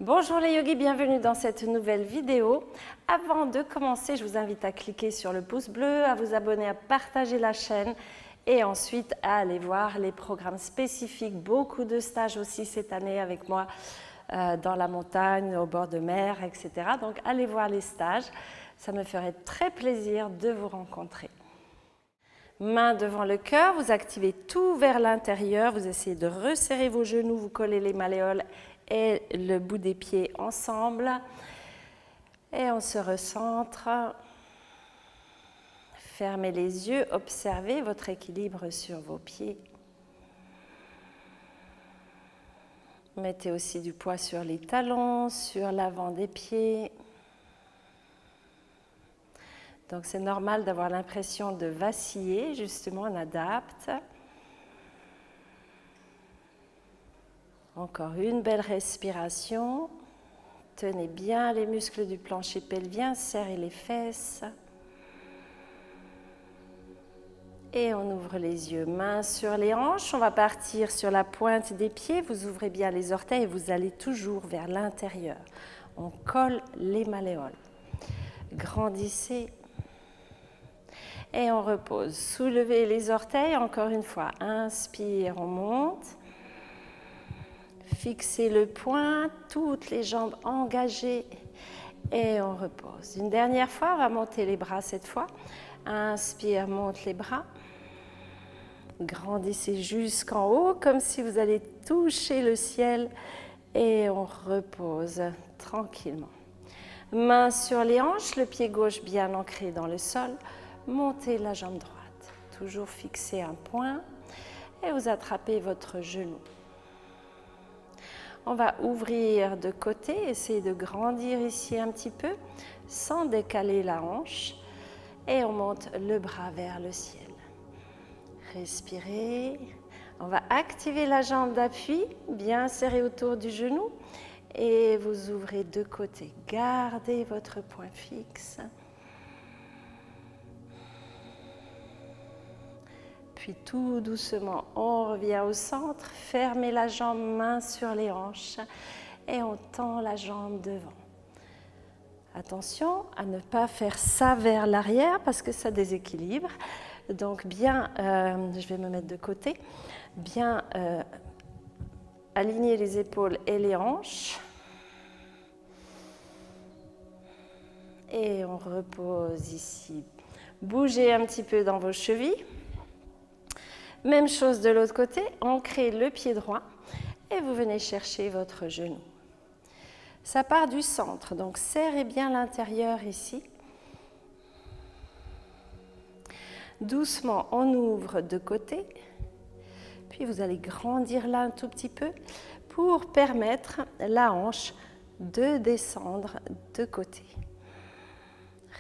Bonjour les yogis, bienvenue dans cette nouvelle vidéo. Avant de commencer, je vous invite à cliquer sur le pouce bleu, à vous abonner, à partager la chaîne et ensuite à aller voir les programmes spécifiques. Beaucoup de stages aussi cette année avec moi dans la montagne, au bord de mer, etc. Donc allez voir les stages, ça me ferait très plaisir de vous rencontrer. Main devant le cœur, vous activez tout vers l'intérieur, vous essayez de resserrer vos genoux, vous collez les malléoles et le bout des pieds ensemble. Et on se recentre. Fermez les yeux, observez votre équilibre sur vos pieds. Mettez aussi du poids sur les talons, sur l'avant des pieds. Donc c'est normal d'avoir l'impression de vaciller, justement on adapte. Encore une belle respiration. Tenez bien les muscles du plancher pelvien, serrez les fesses. Et on ouvre les yeux, mains sur les hanches. On va partir sur la pointe des pieds. Vous ouvrez bien les orteils et vous allez toujours vers l'intérieur. On colle les malléoles. Grandissez. Et on repose. Soulevez les orteils, encore une fois. Inspire, on monte. Fixez le poing, toutes les jambes engagées. Et on repose. Une dernière fois, on va monter les bras cette fois. Inspire, monte les bras. Grandissez jusqu'en haut, comme si vous allez toucher le ciel. Et on repose tranquillement. Main sur les hanches, le pied gauche bien ancré dans le sol. Montez la jambe droite. Toujours fixer un point. Et vous attrapez votre genou. On va ouvrir de côté, essayer de grandir ici un petit peu, sans décaler la hanche. Et on monte le bras vers le ciel. Respirez. On va activer la jambe d'appui, bien serrée autour du genou. Et vous ouvrez de côté. Gardez votre point fixe. Puis tout doucement, on revient au centre. Fermez la jambe, main sur les hanches. Et on tend la jambe devant. Attention à ne pas faire ça vers l'arrière parce que ça déséquilibre. Donc bien, je vais me mettre de côté, bien aligner les épaules et les hanches. Et on repose ici. Bougez un petit peu dans vos chevilles. Même chose de l'autre côté, ancrez le pied droit et vous venez chercher votre genou. Ça part du centre, donc serrez bien l'intérieur ici. Doucement, on ouvre de côté, puis vous allez grandir là un tout petit peu pour permettre la hanche de descendre de côté.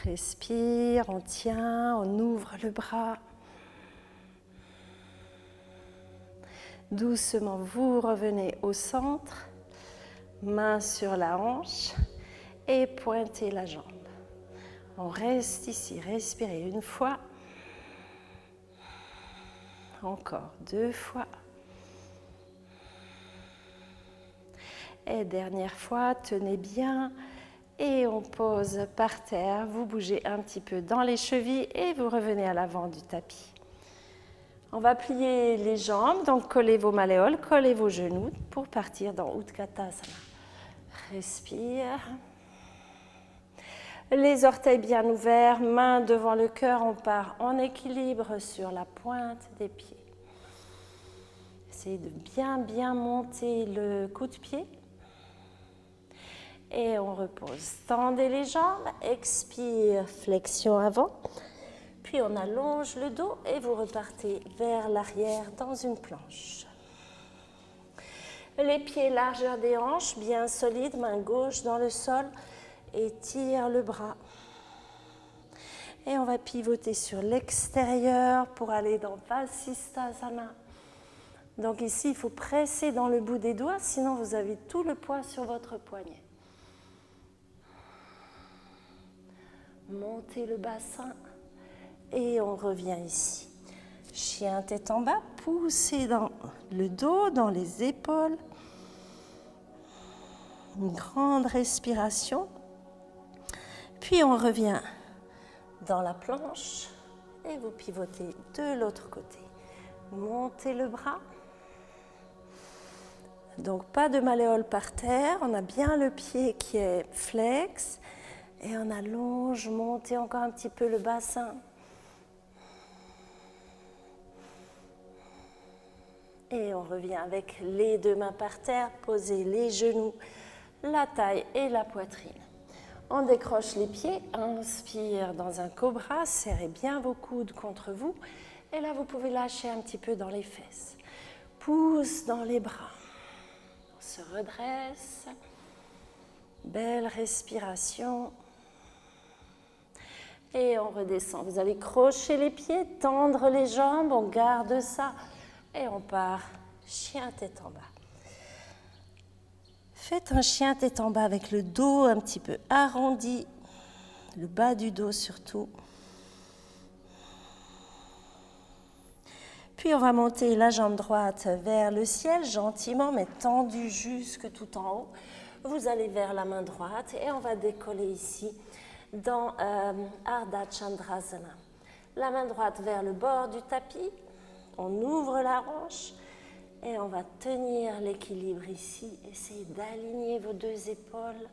Respire, on tient, on ouvre le bras. Doucement, vous revenez au centre, main sur la hanche et pointez la jambe. On reste ici, respirez une fois. Encore 2 fois. Et dernière fois, tenez bien. Et on pose par terre. Vous bougez un petit peu dans les chevilles et vous revenez à l'avant du tapis. On va plier les jambes, donc collez vos malléoles, collez vos genoux pour partir dans Utkatasana. Respire. Les orteils bien ouverts, mains devant le cœur, on part en équilibre sur la pointe des pieds. Essayez de bien monter le coude-pied. Et on repose. Tendez les jambes, expire, flexion avant. Puis on allonge le dos et vous repartez vers l'arrière dans une planche. Les pieds largeur des hanches, bien solides, main gauche dans le sol. Étire le bras. Et on va pivoter sur l'extérieur pour aller dans Vasisthasana. Donc ici, il faut presser dans le bout des doigts, sinon vous avez tout le poids sur votre poignet. Montez le bassin et on revient ici. Chien tête en bas, poussez dans le dos, dans les épaules. Une grande respiration. Puis on revient dans la planche et vous pivotez de l'autre côté. Montez le bras. Donc pas de malléole par terre, on a bien le pied qui est flex et on allonge, montez encore un petit peu le bassin. Et on revient avec les deux mains par terre, posez les genoux, la taille et la poitrine. On décroche les pieds, inspire dans un cobra, serrez bien vos coudes contre vous. Et là, vous pouvez lâcher un petit peu dans les fesses. Pousse dans les bras. On se redresse. Belle respiration. Et on redescend. Vous allez crocher les pieds, tendre les jambes, on garde ça. Et on part chien tête en bas. Faites un chien tête en bas avec le dos un petit peu arrondi, le bas du dos surtout. Puis on va monter la jambe droite vers le ciel, gentiment, mais tendue jusque tout en haut. Vous allez vers la main droite et on va décoller ici dans Ardha Chandrasana. La main droite vers le bord du tapis, on ouvre la hanche. Et on va tenir l'équilibre ici. Essayez d'aligner vos deux épaules.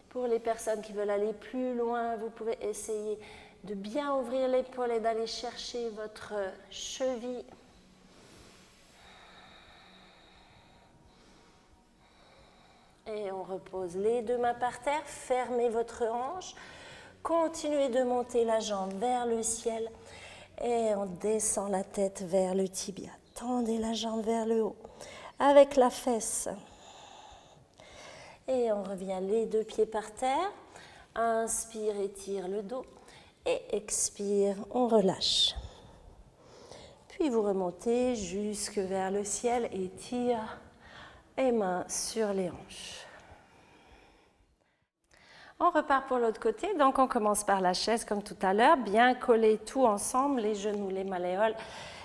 Pour les personnes qui veulent aller plus loin, vous pouvez essayer de bien ouvrir l'épaule et d'aller chercher votre cheville. Et on repose les deux mains par terre. Fermez votre hanche. Continuez de monter la jambe vers le ciel. Et on descend la tête vers le tibia. Tendez la jambe vers le haut avec la fesse. Et on revient les deux pieds par terre. Inspire, étire le dos. Et expire, on relâche. Puis vous remontez jusque vers le ciel. Étire et mains sur les hanches. On repart pour l'autre côté, donc on commence par la chaise comme tout à l'heure, bien coller tout ensemble, les genoux, les malléoles,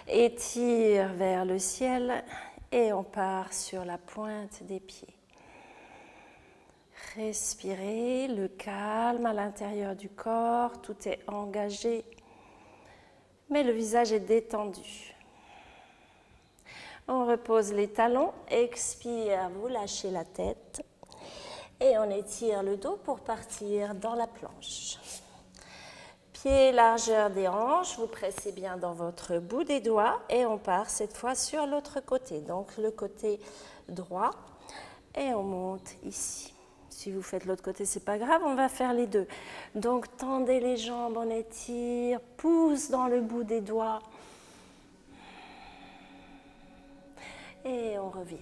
étire vers le ciel et on part sur la pointe des pieds. Respirez, le calme à l'intérieur du corps, tout est engagé, mais le visage est détendu. On repose les talons, expire, vous lâchez la tête. Et on étire le dos pour partir dans la planche. Pieds largeur des hanches, vous pressez bien dans votre bout des doigts et on part cette fois sur l'autre côté, donc le côté droit et on monte ici. Si vous faites l'autre côté, c'est pas grave, on va faire les deux. Donc tendez les jambes, on étire, pousse dans le bout des doigts et on revient.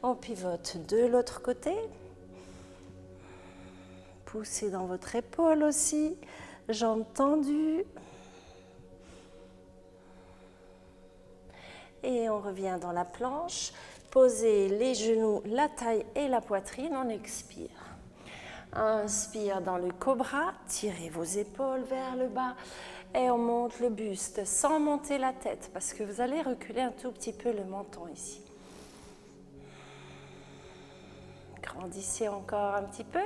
On pivote de l'autre côté. Poussez dans votre épaule aussi, jambes tendues. Et on revient dans la planche. Posez les genoux, la taille et la poitrine, on expire. Inspire dans le cobra, tirez vos épaules vers le bas et on monte le buste sans monter la tête parce que vous allez reculer un tout petit peu le menton ici. Grandissez encore un petit peu.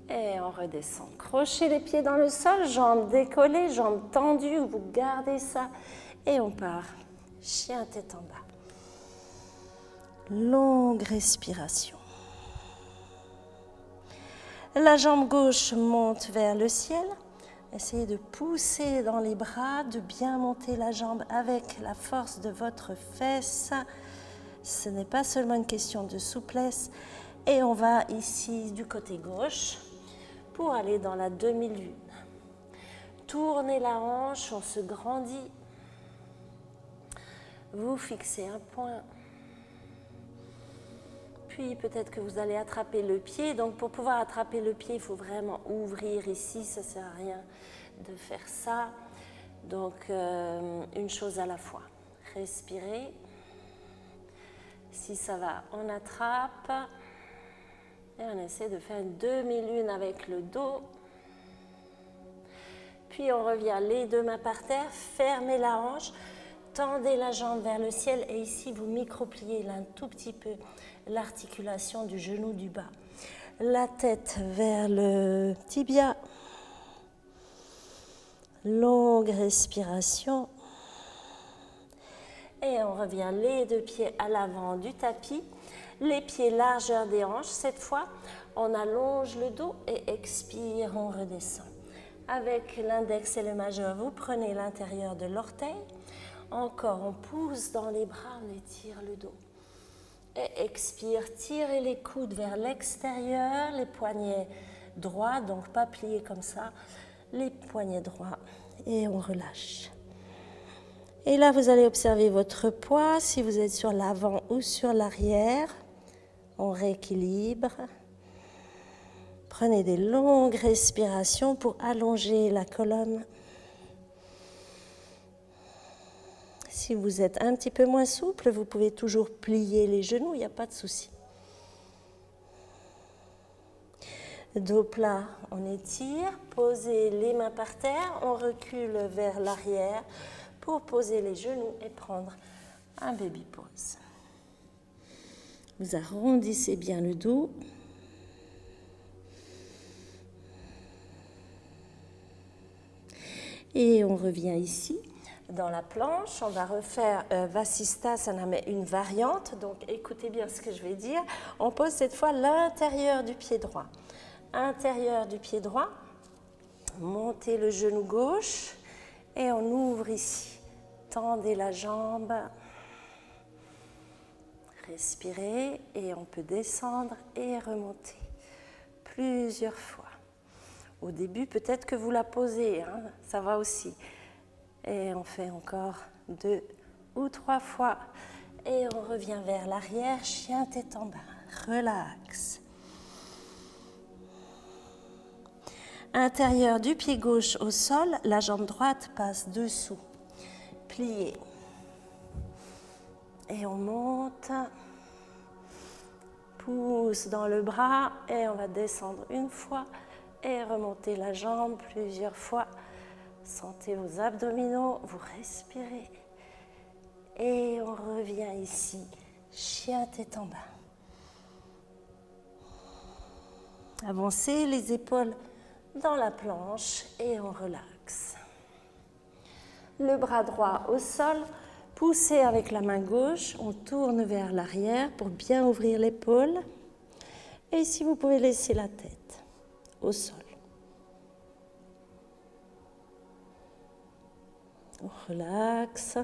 Et on redescend. Crochez les pieds dans le sol, jambes décollées, jambes tendues, vous gardez ça. Et on part. Chien tête en bas. Longue respiration. La jambe gauche monte vers le ciel. Essayez de pousser dans les bras, de bien monter la jambe avec la force de votre fesse. Ce n'est pas seulement une question de souplesse. Et on va ici du côté gauche pour aller dans la demi-lune. Tournez la hanche, on se grandit. Vous fixez un point. Puis peut-être que vous allez attraper le pied. Donc pour pouvoir attraper le pied, il faut vraiment ouvrir ici. Ça ne sert à rien de faire ça. Donc une chose à la fois. Respirez. Si ça va, on attrape. Et on essaie de faire une demi-lune avec le dos. Puis on revient les deux mains par terre, fermez la hanche, tendez la jambe vers le ciel et ici, vous micro-pliez un tout petit peu l'articulation du genou du bas. La tête vers le tibia. Longue respiration. Et on revient les deux pieds à l'avant du tapis. Les pieds largeur des hanches. Cette fois, on allonge le dos et expire, on redescend. Avec l'index et le majeur, vous prenez l'intérieur de l'orteil. Encore, on pousse dans les bras, on étire le dos. Et expire, tirez les coudes vers l'extérieur, les poignets droits, donc pas pliés comme ça, les poignets droits, et on relâche. Et là, vous allez observer votre poids, si vous êtes sur l'avant ou sur l'arrière. On rééquilibre. Prenez des longues respirations pour allonger la colonne. Si vous êtes un petit peu moins souple, vous pouvez toujours plier les genoux, il n'y a pas de souci. Dos plat, on étire, posez les mains par terre, on recule vers l'arrière pour poser les genoux et prendre un baby pose. Vous arrondissez bien le dos. Et on revient ici. Dans la planche, on va refaire Vasisthasana, mais une variante. Donc, écoutez bien ce que je vais dire. On pose cette fois l'intérieur du pied droit. Intérieur du pied droit. Montez le genou gauche et on ouvre ici. Tendez la jambe. Respirez et on peut descendre et remonter plusieurs fois. Au début, peut-être que vous la posez, hein, ça va aussi. Et on fait encore 2 ou 3 fois. Et on revient vers l'arrière, chien tête en bas. Relax. Intérieur du pied gauche au sol, la jambe droite passe dessous. Plié. Et on monte. Pousse dans le bras et on va descendre une fois et remonter la jambe plusieurs fois. Sentez vos abdominaux, vous respirez. Et on revient ici, chien tête en bas. Avancez les épaules dans la planche et on relaxe. Le bras droit au sol, poussez avec la main gauche, on tourne vers l'arrière pour bien ouvrir l'épaule. Et ici, vous pouvez laisser la tête au sol. On relaxe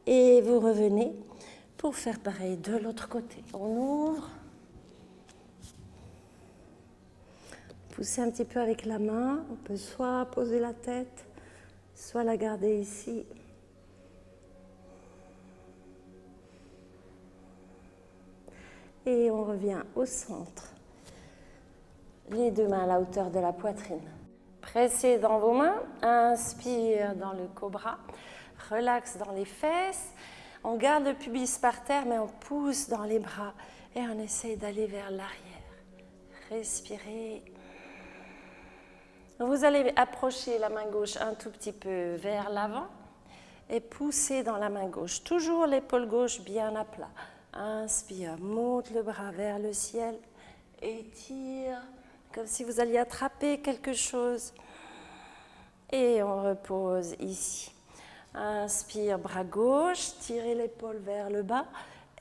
et vous revenez pour faire pareil de l'autre côté. On ouvre. Poussez un petit peu avec la main. On peut soit poser la tête, soit la garder ici. Et on revient au centre. Les deux mains à la hauteur de la poitrine. Pressez dans vos mains. Inspire dans le cobra. Relax dans les fesses. On garde le pubis par terre, mais on pousse dans les bras. Et on essaye d'aller vers l'arrière. Respirez. Vous allez approcher la main gauche un tout petit peu vers l'avant. Et pousser dans la main gauche. Toujours l'épaule gauche bien à plat. Inspire, monte le bras vers le ciel, étire, comme si vous alliez attraper quelque chose. Et on repose ici. Inspire, bras gauche, tirez l'épaule vers le bas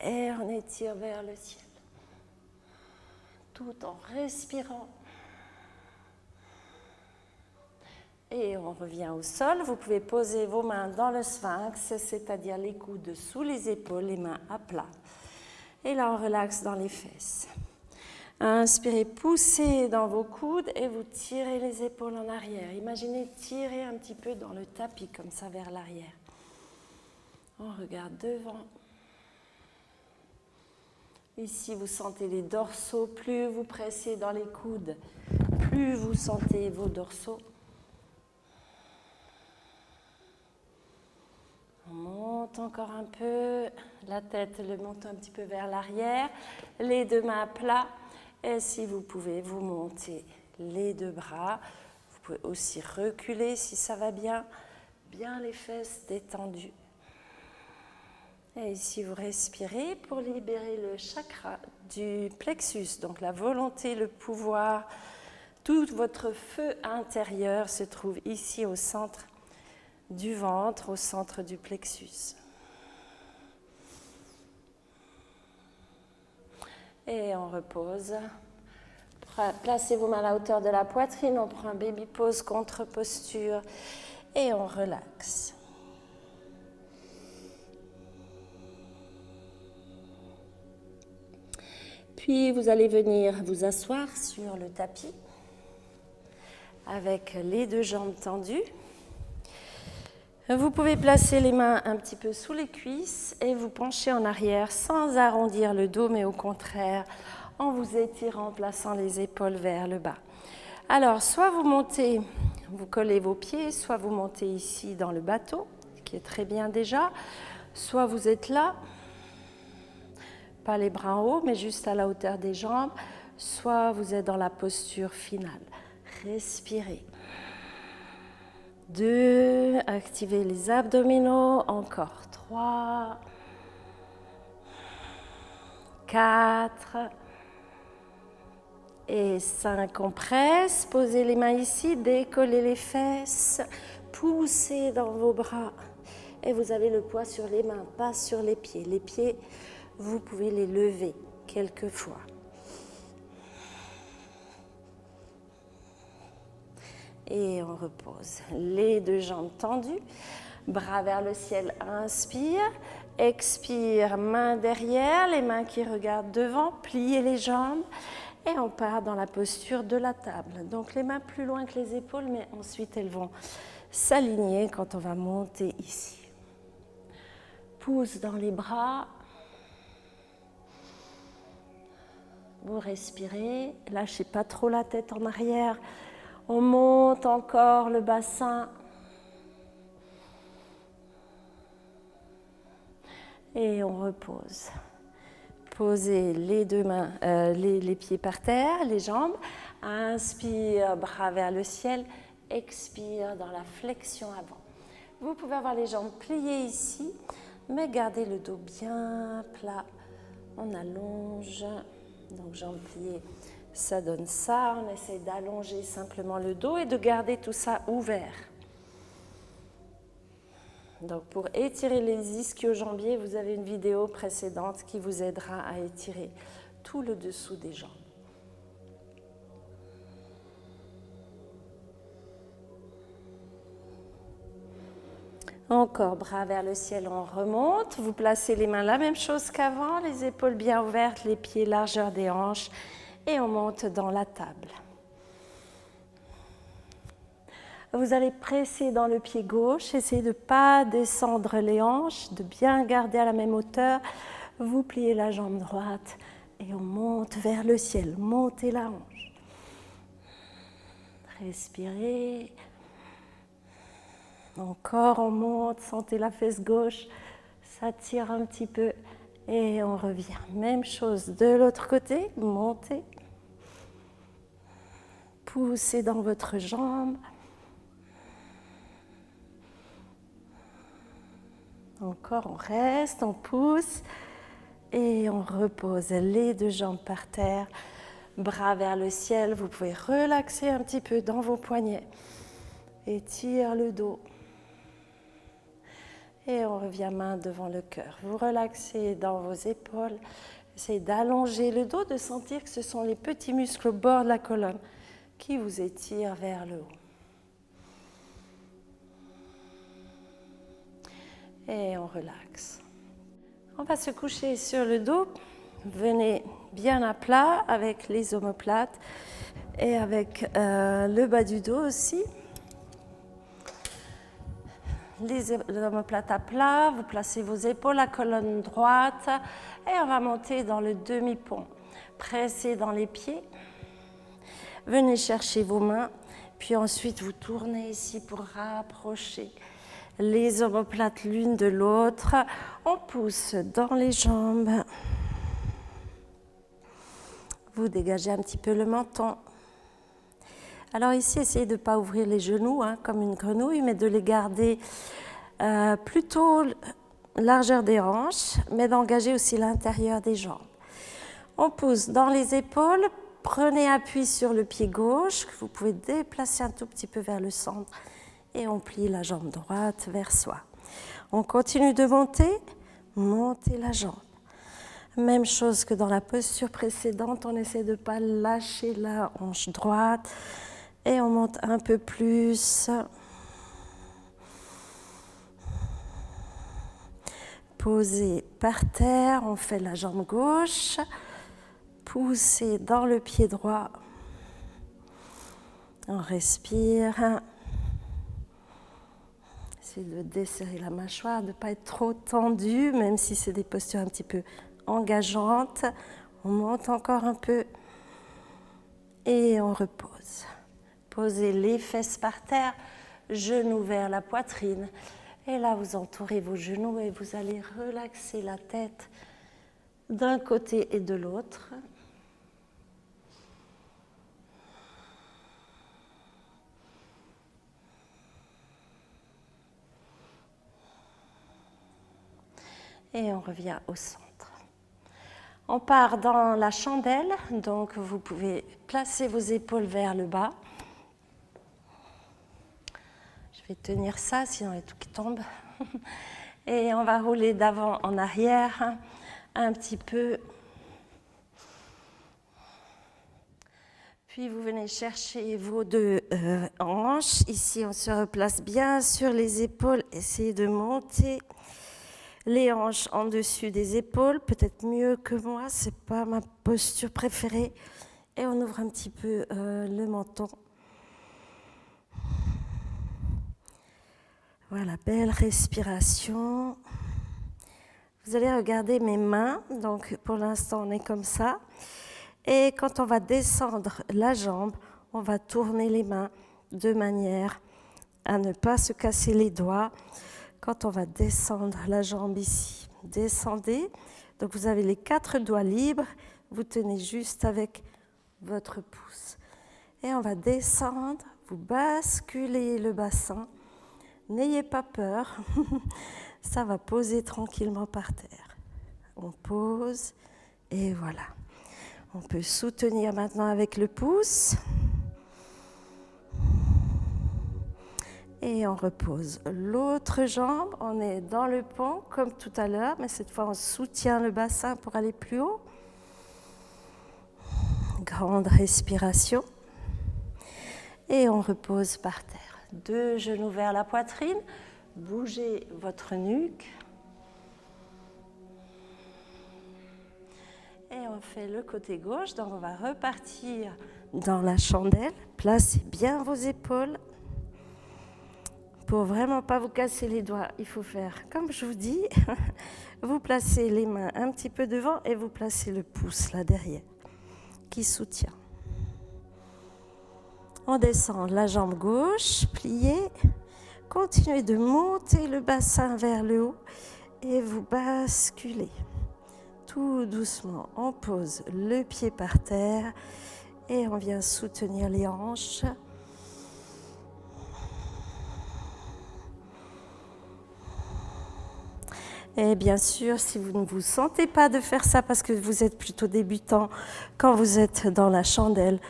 et on étire vers le ciel. Tout en respirant. Et on revient au sol. Vous pouvez poser vos mains dans le sphinx, c'est-à-dire les coudes sous les épaules, les mains à plat. Et là, on relaxe dans les fesses. Inspirez, poussez dans vos coudes et vous tirez les épaules en arrière. Imaginez tirer un petit peu dans le tapis, comme ça, vers l'arrière. On regarde devant. Ici, vous sentez les dorsaux. Plus vous pressez dans les coudes, plus vous sentez vos dorsaux. On monte encore un peu, la tête le monte un petit peu vers l'arrière, les deux mains à plat. Et si vous pouvez, vous montez les deux bras. Vous pouvez aussi reculer si ça va bien. Bien les fesses détendues. Et ici, vous respirez pour libérer le chakra du plexus. Donc la volonté, le pouvoir, tout votre feu intérieur se trouve ici au centre du ventre, au centre du plexus. Et on repose. Placez vos mains à la hauteur de la poitrine, on prend un baby pose, contre-posture et on relaxe. Puis vous allez venir vous asseoir sur le tapis avec les deux jambes tendues. Vous pouvez placer les mains un petit peu sous les cuisses et vous pencher en arrière sans arrondir le dos, mais au contraire en vous étirant, plaçant les épaules vers le bas. Alors, soit vous montez, vous collez vos pieds, soit vous montez ici dans le bateau, ce qui est très bien déjà, soit vous êtes là, pas les bras en haut, mais juste à la hauteur des jambes, soit vous êtes dans la posture finale. Respirez. 2, activez les abdominaux, encore 3, 4 et 5. On presse, posez les mains ici, décollez les fesses, poussez dans vos bras et vous avez le poids sur les mains, pas sur les pieds. Les pieds, vous pouvez les lever quelques fois. Et on repose. Les deux jambes tendues, bras vers le ciel, inspire, expire, main derrière, les mains qui regardent devant, pliez les jambes et on part dans la posture de la table. Donc les mains plus loin que les épaules, mais ensuite elles vont s'aligner quand on va monter ici. Pouce dans les bras. Vous respirez, lâchez pas trop la tête en arrière. On monte encore le bassin. Et on repose. Posez les deux mains, les pieds par terre, les jambes. Inspire, bras vers le ciel. Expire dans la flexion avant. Vous pouvez avoir les jambes pliées ici, mais gardez le dos bien plat. On allonge. Donc jambes pliées. Ça donne ça, on essaie d'allonger simplement le dos et de garder tout ça ouvert. Donc pour étirer les ischio-jambiers, vous avez une vidéo précédente qui vous aidera à étirer tout le dessous des jambes. Encore bras vers le ciel, on remonte. Vous placez les mains la même chose qu'avant, les épaules bien ouvertes, les pieds largeur des hanches. Et on monte dans la table. Vous allez presser dans le pied gauche, essayez de ne pas descendre les hanches, de bien garder à la même hauteur. Vous pliez la jambe droite et on monte vers le ciel. Montez la hanche. Respirez. Encore on monte, sentez la fesse gauche, ça tire un petit peu. Et on revient. Même chose de l'autre côté, montez. Poussez dans votre jambe. Encore, on reste, on pousse et on repose les deux jambes par terre, bras vers le ciel. Vous pouvez relaxer un petit peu dans vos poignets. Étire le dos. Et on revient main devant le cœur. Vous relaxez dans vos épaules. Essayez d'allonger le dos, de sentir que ce sont les petits muscles au bord de la colonne qui vous étirent vers le haut. Et on relaxe. On va se coucher sur le dos. Venez bien à plat avec les omoplates et avec le bas du dos aussi. Les omoplates à plat, vous placez vos épaules à colonne droite et on va monter dans le demi-pont. Pressez dans les pieds. Venez chercher vos mains, puis ensuite vous tournez ici pour rapprocher les omoplates l'une de l'autre. On pousse dans les jambes. Vous dégagez un petit peu le menton. Alors ici, essayez de ne pas ouvrir les genoux comme une grenouille, mais de les garder plutôt largeur des hanches, mais d'engager aussi l'intérieur des jambes. On pousse dans les épaules, prenez appui sur le pied gauche, que vous pouvez déplacer un tout petit peu vers le centre, et on plie la jambe droite vers soi. On continue de monter la jambe. Même chose que dans la posture précédente, on essaie de ne pas lâcher la hanche droite et on monte un peu plus. Posez par terre, on fait la jambe gauche, poussez dans le pied droit, on respire. Essayez de desserrer la mâchoire, de ne pas être trop tendue, même si c'est des postures un petit peu engageantes. On monte encore un peu et on repose. Posez les fesses par terre, genoux vers la poitrine. Et là, vous entourez vos genoux et vous allez relaxer la tête d'un côté et de l'autre. Et on revient au centre. On part dans la chandelle, donc vous pouvez placer vos épaules vers le bas. Je vais tenir ça, sinon il y a tout qui tombe. Et on va rouler d'avant en arrière, un petit peu. Puis vous venez chercher vos deux hanches. Ici, on se replace bien sur les épaules. Essayez de monter les hanches en dessus des épaules, peut-être mieux que moi, c'est pas ma posture préférée. Et on ouvre un petit peu le menton. Voilà, belle respiration. Vous allez regarder mes mains, donc pour l'instant on est comme ça. Et quand on va descendre la jambe, on va tourner les mains de manière à ne pas se casser les doigts. Quand on va descendre la jambe ici, descendez. Donc vous avez les 4 doigts libres, vous tenez juste avec votre pouce. Et on va descendre, vous basculez le bassin. N'ayez pas peur, ça va poser tranquillement par terre. On pose et voilà. On peut soutenir maintenant avec le pouce. Et on repose l'autre jambe, on est dans le pont comme tout à l'heure, mais cette fois on soutient le bassin pour aller plus haut. Grande respiration. Et on repose par terre. 2 genoux vers la poitrine, bougez votre nuque. Et on fait le côté gauche, donc on va repartir dans la chandelle. Placez bien vos épaules. Pour vraiment pas vous casser les doigts, il faut faire comme je vous dis. Vous placez les mains un petit peu devant et vous placez le pouce là derrière qui soutient. On descend la jambe gauche, pliée. Continuez de monter le bassin vers le haut et vous basculez. Tout doucement, on pose le pied par terre et on vient soutenir les hanches. Et bien sûr, si vous ne vous sentez pas de faire ça parce que vous êtes plutôt débutant, quand vous êtes dans la chandelle,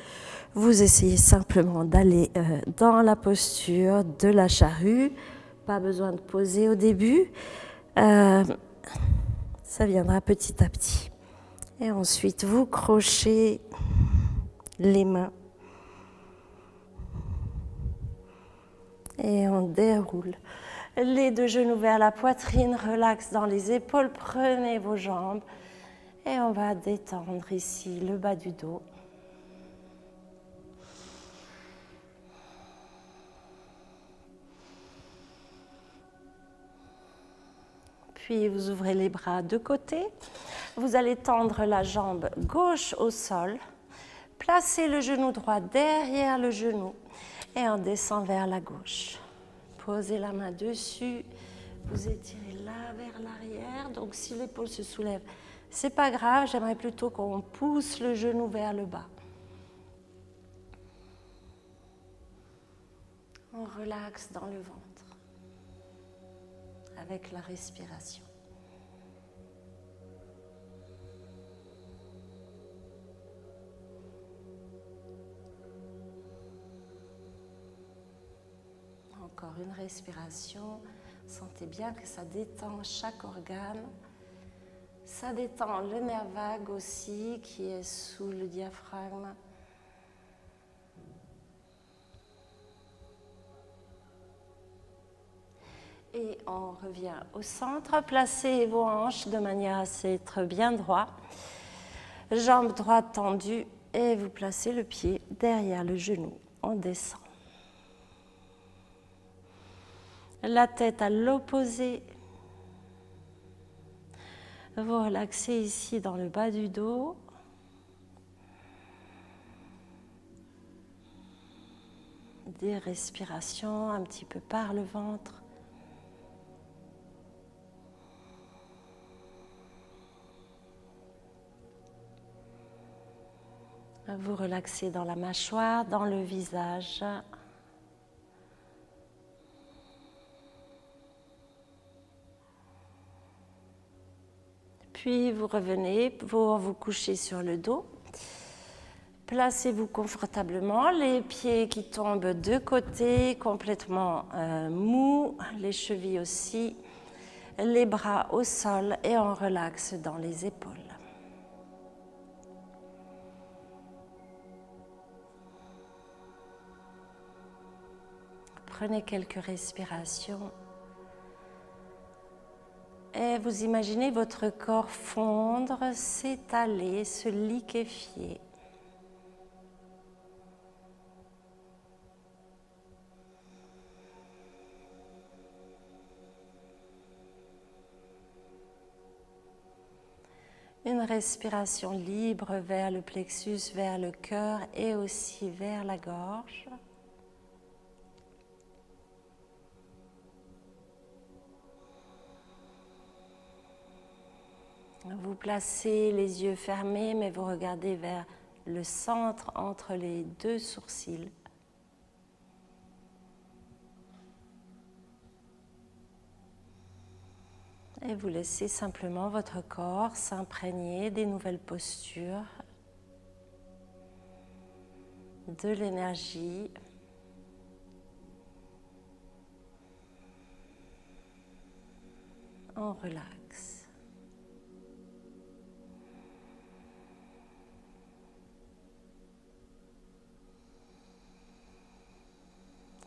vous essayez simplement d'aller dans la posture de la charrue. Pas besoin de poser au début. Ça viendra petit à petit. Et ensuite, vous crochez les mains. Et on déroule. Les 2 genoux vers la poitrine, relax dans les épaules, prenez vos jambes et on va détendre ici le bas du dos. Puis vous ouvrez les bras de côté, vous allez tendre la jambe gauche au sol, placez le genou droit derrière le genou et on descend vers la gauche. Posez la main dessus, vous étirez là vers l'arrière. Donc si l'épaule se soulève, c'est pas grave, j'aimerais plutôt qu'on pousse le genou vers le bas. On relaxe dans le ventre avec la respiration. encore une respiration. Sentez bien que ça détend chaque organe. Ça détend le nerf vague aussi qui est sous le diaphragme. Et on revient au centre. Placez vos hanches de manière à être bien droit. Jambes droites tendues et vous placez le pied derrière le genou. On descend. La tête à l'opposé. Vous relaxez ici dans le bas du dos. Des respirations un petit peu par le ventre. Vous relaxez dans la mâchoire, dans le visage. Puis vous revenez pour vous coucher sur le dos. Placez-vous confortablement, les pieds qui tombent de côté, complètement mous, les chevilles aussi, les bras au sol et on relaxe dans les épaules. Prenez quelques respirations et vous imaginez votre corps fondre, s'étaler, se liquéfier. Une respiration libre vers le plexus, vers le cœur et aussi vers la gorge. Vous placez les yeux fermés, mais vous regardez vers le centre entre les deux sourcils. Et vous laissez simplement votre corps s'imprégner des nouvelles postures, de l'énergie. On relaxe.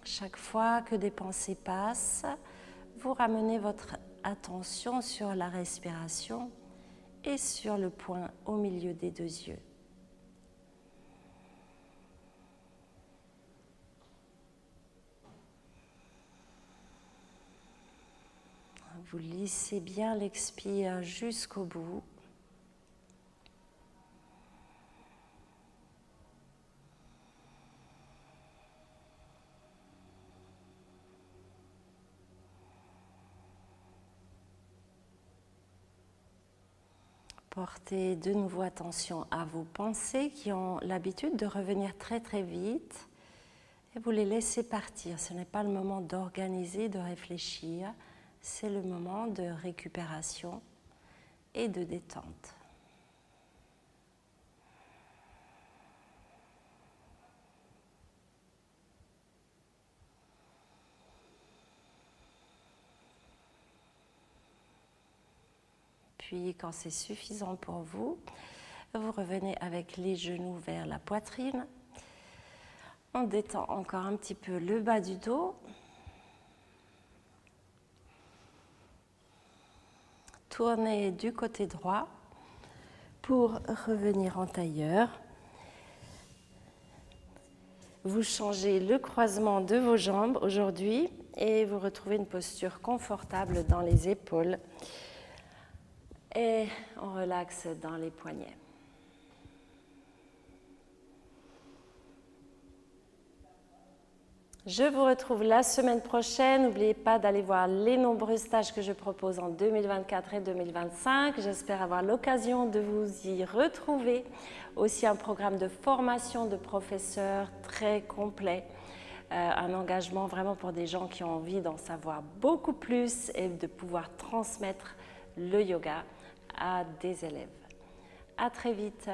Chaque fois que des pensées passent, vous ramenez votre attention sur la respiration et sur le point au milieu des deux yeux. Vous lissez bien l'expire jusqu'au bout. Portez de nouveau attention à vos pensées qui ont l'habitude de revenir très très vite et vous les laissez partir. Ce n'est pas le moment d'organiser, de réfléchir, c'est le moment de récupération et de détente. Puis, quand c'est suffisant pour vous, vous revenez avec les genoux vers la poitrine. On détend encore un petit peu le bas du dos. Tournez du côté droit pour revenir en tailleur. Vous changez le croisement de vos jambes aujourd'hui et vous retrouvez une posture confortable dans les épaules. Et on relaxe dans les poignets. Je vous retrouve la semaine prochaine. N'oubliez pas d'aller voir les nombreux stages que je propose en 2024 et 2025. J'espère avoir l'occasion de vous y retrouver. Aussi un programme de formation de professeurs très complet. Un engagement vraiment pour des gens qui ont envie d'en savoir beaucoup plus et de pouvoir transmettre le yoga à des élèves. À très vite.